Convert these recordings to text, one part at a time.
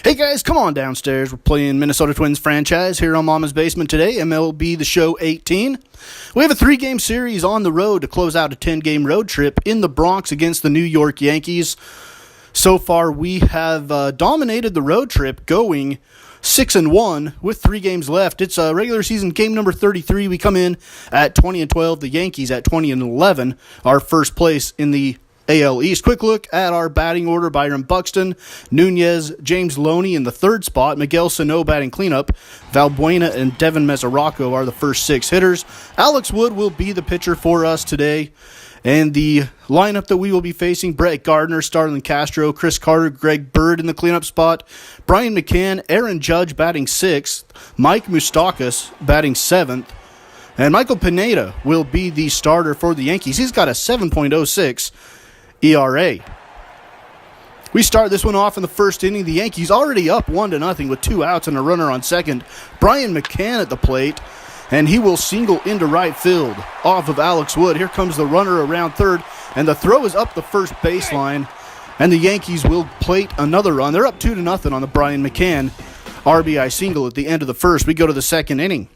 Hey guys, come on downstairs. We're playing Minnesota Twins franchise here on Mama's Basement today, MLB The Show 18. We have a 3-game series on the road to close out a 10-game road trip in the Bronx against the New York Yankees. So far, we have dominated the road trip, going 6-1 with 3 games left. It's a regular season game number 33. We come in at 20-12. The Yankees at 20-11, our first place in the AL East. Quick look at our batting order. Byron Buxton, Nunez, James Loney in the third spot. Miguel Sano batting cleanup. Valbuena and Devin Mesoraco are the first 6 hitters. Alex Wood will be the pitcher for us today. And the lineup that we will be facing: Brett Gardner, Starlin Castro, Chris Carter, Greg Bird in the cleanup spot, Brian McCann, Aaron Judge batting 6th, Mike Moustakas batting 7th, and Michael Pineda will be the starter for the Yankees. He's got a 7.06 ERA. We start this one off in the first inning. The Yankees already up 1-0 with 2 outs and a runner on second. Brian McCann at the plate, and he will single into right field off of Alex Wood. Here comes the runner around third, and the throw is up the first baseline, and the Yankees will plate another run. They're up 2-0 on the Brian McCann RBI single at the end of the first. We go to the second inning.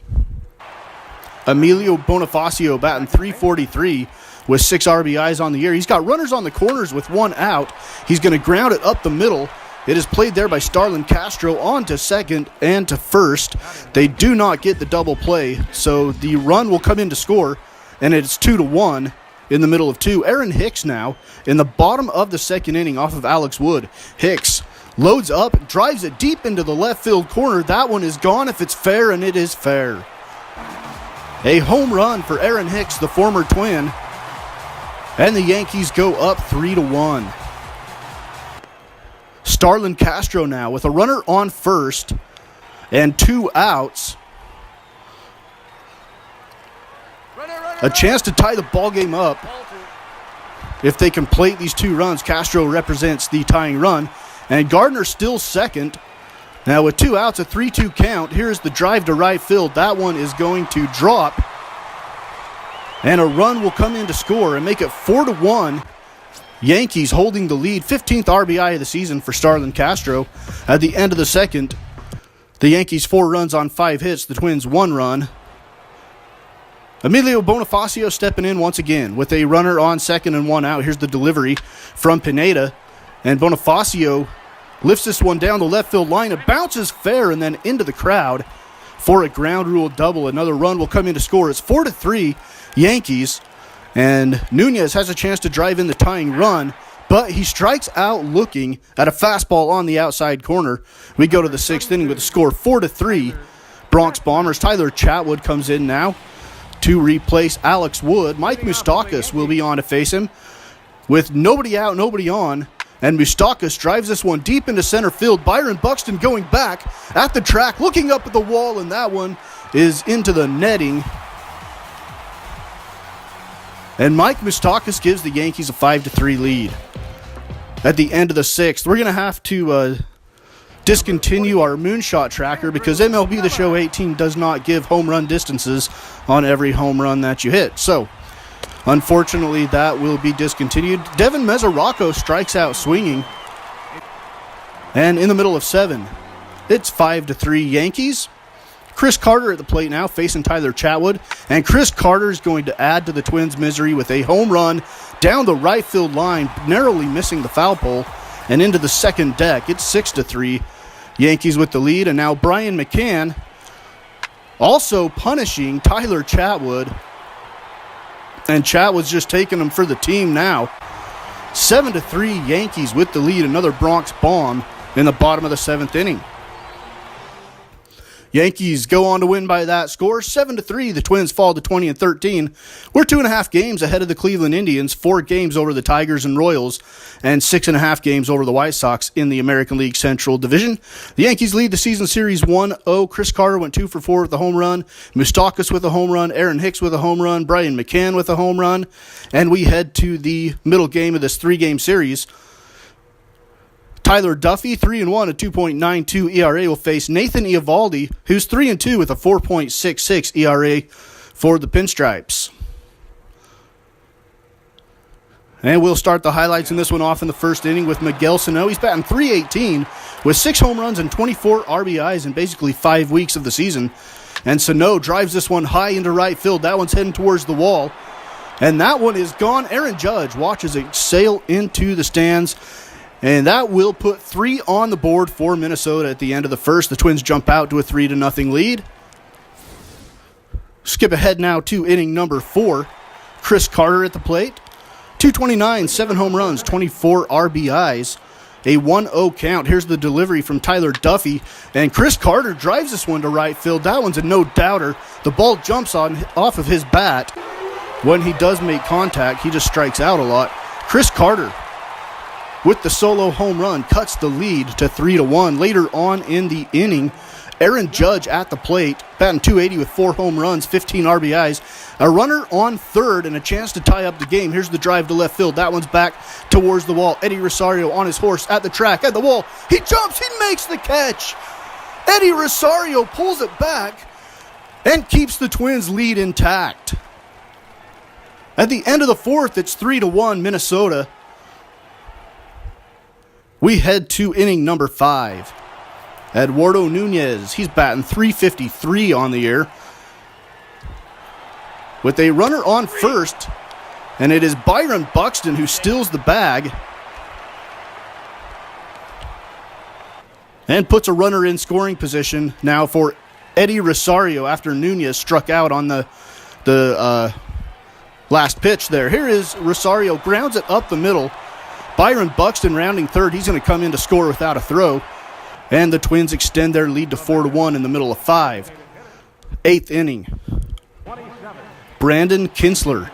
Emilio Bonifacio batting .343 with 6 RBIs on the year. He's got runners on the corners with 1 out. He's going to ground it up the middle. It is played there by Starlin Castro on to second and to first. They do not get the double play, so the run will come in to score, and it's 2-1 in the middle of 2. Aaron Hicks now in the bottom of the second inning off of Alex Wood. Hicks loads up, drives it deep into the left field corner. That one is gone if it's fair, and it is fair. A home run for Aaron Hicks, the former Twin. And the Yankees go up 3-1. Starlin Castro now with a runner on first and 2 outs. A chance to tie the ball game up. If they can plate these 2 runs, Castro represents the tying run. And Gardner still second. Now with 2 outs, a 3-2 count. Here's the drive to right field. That one is going to drop. And a run will come in to score and make it 4-1. Yankees holding the lead. 15th RBI of the season for Starlin Castro. At the end of the second, the Yankees 4 runs on 5 hits. The Twins 1 run. Emilio Bonifacio stepping in once again with a runner on second and 1 out. Here's the delivery from Pineda. And Bonifacio lifts this one down the left field line. It bounces fair and then into the crowd for a ground rule double. Another run will come in to score. It's 4-3 Yankees. And Nunez has a chance to drive in the tying run, but he strikes out looking at a fastball on the outside corner. We go to the 6th inning with a score 4-3. Bronx Bombers. Tyler Chatwood comes in now to replace Alex Wood. Mike Moustakas will be on to face him with nobody out, nobody on. And Moustakas drives this one deep into center field. Byron Buxton going back at the track, looking up at the wall, and that one is into the netting. And Mike Moustakas gives the Yankees a 5-3 lead. At the end of the 6th, we're going to have to discontinue our moonshot tracker because MLB The Show 18 does not give home run distances on every home run that you hit. So, unfortunately, that will be discontinued. Devin Mesoraco strikes out swinging. And in the middle of 7, it's 5-3 Yankees. Chris Carter at the plate now facing Tyler Chatwood. And Chris Carter is going to add to the Twins' misery with a home run down the right field line, narrowly missing the foul pole and into the second deck. It's 6-3 Yankees with the lead. And now Brian McCann also punishing Tyler Chatwood. And Chatwood's just taking him for the team now. 7-3 Yankees with the lead. Another Bronx bomb in the bottom of the 7th inning. Yankees go on to win by that score, 7-3. The Twins fall to 20-13. We're 2.5 games ahead of the Cleveland Indians, 4 games over the Tigers and Royals, and 6.5 games over the White Sox in the American League Central Division. The Yankees lead the season series 1-0. Chris Carter went 2 for 4 with a home run. Moustakas with a home run. Aaron Hicks with a home run. Brian McCann with a home run. And we head to the middle game of this 3-game series. Tyler Duffy, 3-1, a 2.92 ERA, will face Nathan Eovaldi, who's 3-2 with a 4.66 ERA for the Pinstripes. And we'll start the highlights in this one off in the first inning with Miguel Sano. He's batting .318 with 6 home runs and 24 RBIs in basically 5 weeks of the season. And Sano drives this one high into right field. That one's heading towards the wall. And that one is gone. Aaron Judge watches it sail into the stands. And that will put 3 on the board for Minnesota at the end of the first. The Twins jump out to a 3-0 lead. Skip ahead now to inning number 4. Chris Carter at the plate. 229, 7 home runs, 24 RBIs, a 1-0 count. Here's the delivery from Tyler Duffy, and Chris Carter drives this one to right field. That one's a no-doubter. The ball jumps off of his bat. When he does make contact, he just strikes out a lot. Chris Carter, with the solo home run, cuts the lead to 3-1. Later on in the inning, Aaron Judge at the plate, batting .280 with 4 home runs, 15 RBIs. A runner on third and a chance to tie up the game. Here's the drive to left field. That one's back towards the wall. Eddie Rosario on his horse at the track, at the wall. He jumps, he makes the catch. Eddie Rosario pulls it back and keeps the Twins' lead intact. At the end of the fourth, it's 3-1 Minnesota. We head to inning number 5. Eduardo Nunez, he's batting .353 on the year with a runner on first, and it is Byron Buxton who steals the bag and puts a runner in scoring position now for Eddie Rosario after Nunez struck out on the last pitch there. Here is Rosario, grounds it up the middle. Byron Buxton rounding third. He's going to come in to score without a throw. And the Twins extend their lead to 4-1 in the middle of 5. 8th inning. Brandon Kinsler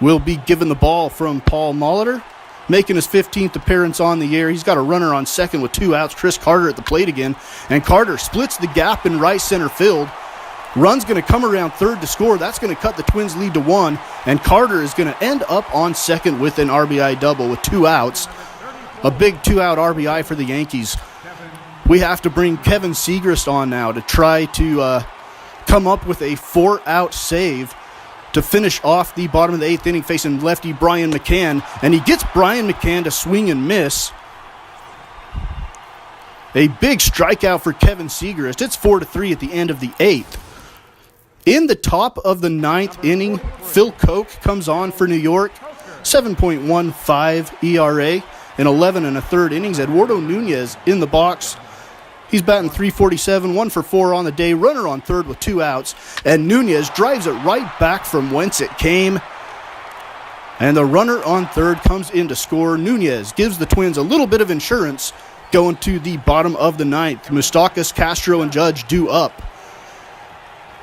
will be given the ball from Paul Molitor, making his 15th appearance on the year. He's got a runner on second with 2 outs. Chris Carter at the plate again. And Carter splits the gap in right center field. Run's going to come around third to score. That's going to cut the Twins' lead to 1. And Carter is going to end up on second with an RBI double with 2 outs. A big 2-out RBI for the Yankees. We have to bring Kevin Segrist on now to try to come up with a 4-out save to finish off the bottom of the 8th inning facing lefty Brian McCann. And he gets Brian McCann to swing and miss. A big strikeout for Kevin Segrist. It's 4-3 at the end of the 8th. In the top of the 9th inning, Phil Koch comes on for New York. 7.15 ERA in 11 1/3 innings. Eduardo Nunez in the box. He's batting .347, 1 for 4 on the day. Runner on third with 2 outs. And Nunez drives it right back from whence it came. And the runner on third comes in to score. Nunez gives the Twins a little bit of insurance going to the bottom of the 9th. Moustakas, Castro, and Judge due up.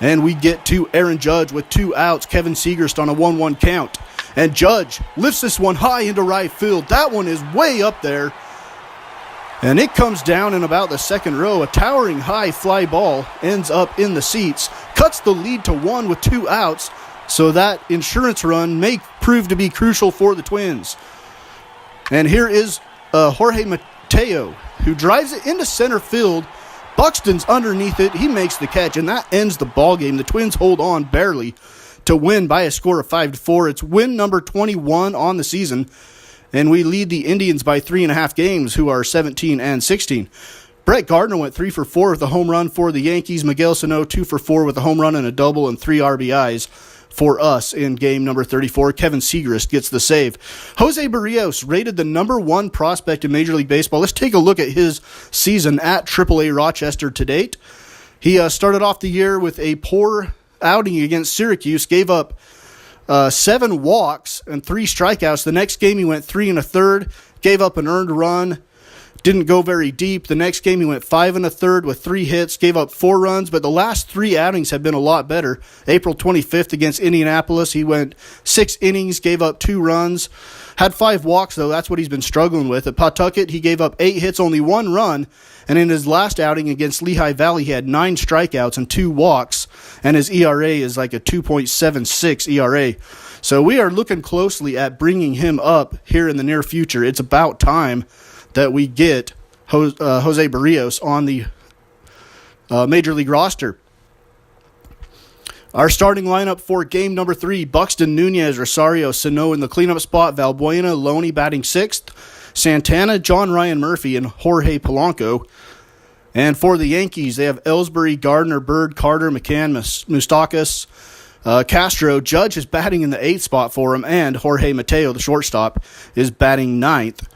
And we get to Aaron Judge with 2 outs. Kevin Segrist on a 1-1 count. And Judge lifts this one high into right field. That one is way up there. And it comes down in about the second row. A towering high fly ball ends up in the seats. Cuts the lead to 1 with 2 outs. So that insurance run may prove to be crucial for the Twins. And here is Jorge Mateo, who drives it into center field. Buxton's underneath it. He makes the catch, and that ends the ball game. The Twins hold on barely to win by a score of 5-4. It's win number 21 on the season, and we lead the Indians by 3.5 games, who are 17-16. Brett Gardner went 3 for 4 with a home run for the Yankees. Miguel Sano 2 for 4 with a home run and a double and 3 RBIs for us in game number 34. Kevin Segrist gets the save. Jose Barrios, rated the number 1 prospect in Major League Baseball. Let's take a look at his season at AAA Rochester to date. He started off the year with a poor outing against Syracuse, gave up 7 walks and 3 strikeouts. The next game he went 3 1/3, gave up an earned run, didn't go very deep. The next game he went 5 1/3 with 3 hits, gave up 4 runs, but the last 3 outings have been a lot better. April 25th against Indianapolis, he went 6 innings, gave up 2 runs, had 5 walks though. That's what he's been struggling with. At Pawtucket, he gave up 8 hits, only 1 run, and in his last outing against Lehigh Valley, he had 9 strikeouts and 2 walks, and his ERA is like a 2.76 ERA. So we are looking closely at bringing him up here in the near future. It's about time that we get Jose Barrios on the Major League roster. Our starting lineup for game number 3, Buxton, Nunez, Rosario, Sano in the cleanup spot, Valbuena, Loney batting 6th, Santana, John Ryan Murphy, and Jorge Polanco. And for the Yankees, they have Ellsbury, Gardner, Bird, Carter, McCann, Moustakas, Castro. Judge is batting in the 8th spot for him, and Jorge Mateo, the shortstop, is batting 9th.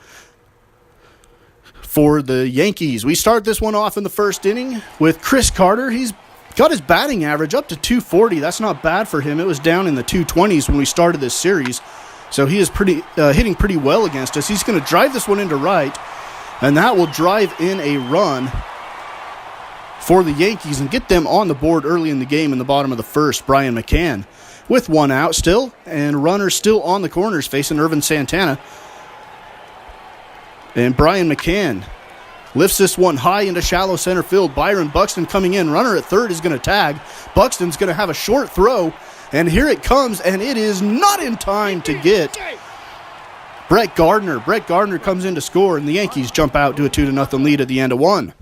For the Yankees, we start this one off in the first inning with Chris Carter. He's got his batting average up to 240. That's not bad for him. It was down in the 220s when we started this series. So he is hitting pretty well against us. He's going to drive this one into right, and that will drive in a run for the Yankees and get them on the board early in the game in the bottom of the first. Brian McCann with 1 out still, and runners still on the corners facing Irvin Santana. And Brian McCann lifts this one high into shallow center field. Byron Buxton coming in. Runner at third is going to tag. Buxton's going to have a short throw. And here it comes, and it is not in time to get Brett Gardner. Brett Gardner comes in to score, and the Yankees jump out to a 2-0 lead at the end of 1.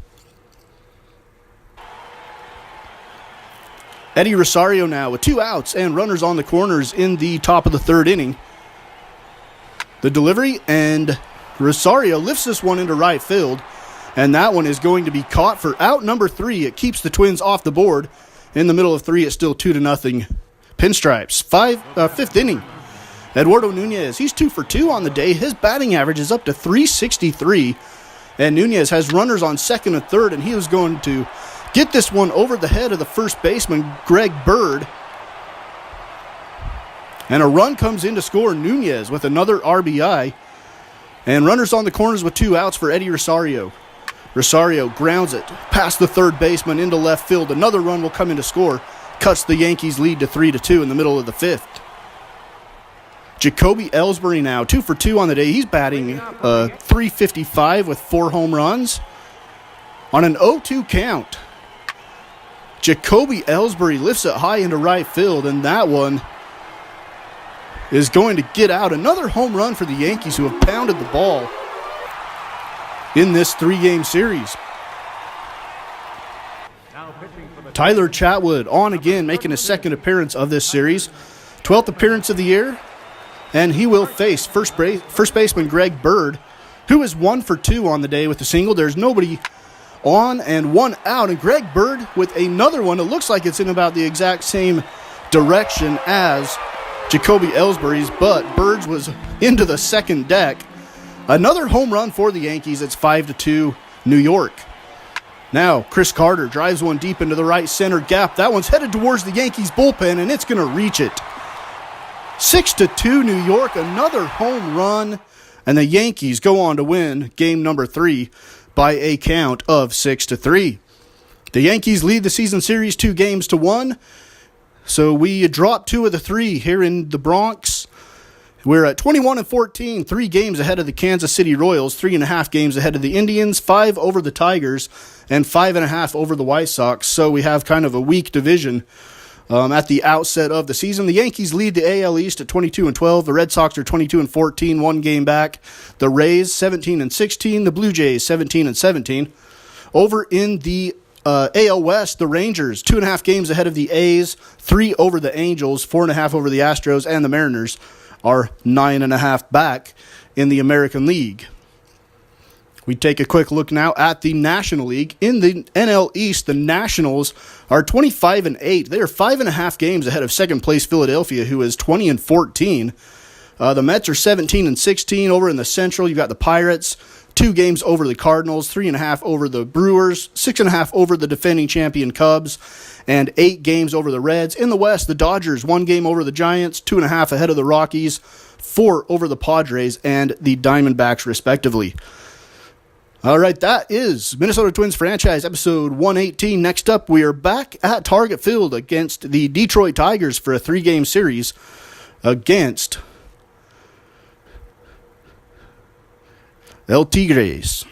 Eddie Rosario now with 2 outs and runners on the corners in the top of the 3rd inning. The delivery, and Rosario lifts this one into right field. And that one is going to be caught for out number 3. It keeps the Twins off the board. In the middle of 3, it's still 2-0 Pinstripes. 5th inning. Eduardo Nunez, he's 2 for 2 on the day. His batting average is up to 363. And Nunez has runners on second and third, and he was going to get this one over the head of the first baseman, Greg Bird. And a run comes in to score. Nunez with another RBI. And runners on the corners with 2 outs for Eddie Rosario. Rosario grounds it past the third baseman into left field. Another run will come in to score. Cuts the Yankees' lead to 3-2 in the middle of the 5th. Jacoby Ellsbury now, 2 for 2 on the day. He's batting .355 with 4 home runs. On an 0-2 count, Jacoby Ellsbury lifts it high into right field, and that one is going to get out. Another home run for the Yankees, who have pounded the ball in this 3-game series. Tyler Chatwood on again, making his second appearance of this series. 12th appearance of the year. And he will face first baseman Greg Bird, who is 1 for 2 on the day with a single. There's nobody on and 1 out. And Greg Bird with another one. It looks like it's in about the exact same direction as Jacoby Ellsbury's, but Bird's was into the second deck. Another home run for the Yankees. It's 5-2 New York. Now, Chris Carter drives one deep into the right center gap. That one's headed towards the Yankees bullpen, and it's going to reach it. 6-2 New York, another home run, and the Yankees go on to win game number 3 by a count of 6-3. The Yankees lead the season series 2-1. So we dropped 2 of the 3 here in the Bronx. We're at 21-14, 3 games ahead of the Kansas City Royals, 3.5 games ahead of the Indians, 5 over the Tigers, and 5.5 over the White Sox. So we have kind of a weak division at the outset of the season. The Yankees lead the AL East at 22-12. The Red Sox are 22-14, 1 game back. The Rays 17-16. The Blue Jays 17-17. Over in the AL West, the Rangers 2.5 games ahead of the A's, 3 over the Angels, 4.5 over the Astros, and the Mariners are 9.5 back in the American League. We take a quick look now at the National League. In the NL East, the Nationals are 25-8. They are 5.5 games ahead of second place Philadelphia, who is 20-14. The Mets are 17-16. Over in the Central, you've got the Pirates, 2 games over the Cardinals, 3.5 over the Brewers, 6.5 over the defending champion Cubs, and 8 games over the Reds. In the West, the Dodgers, 1 game over the Giants, 2.5 ahead of the Rockies, 4 over the Padres, and the Diamondbacks, respectively. All right, that is Minnesota Twins franchise episode 118. Next up, we are back at Target Field against the Detroit Tigers for a 3-game series against El Tigres.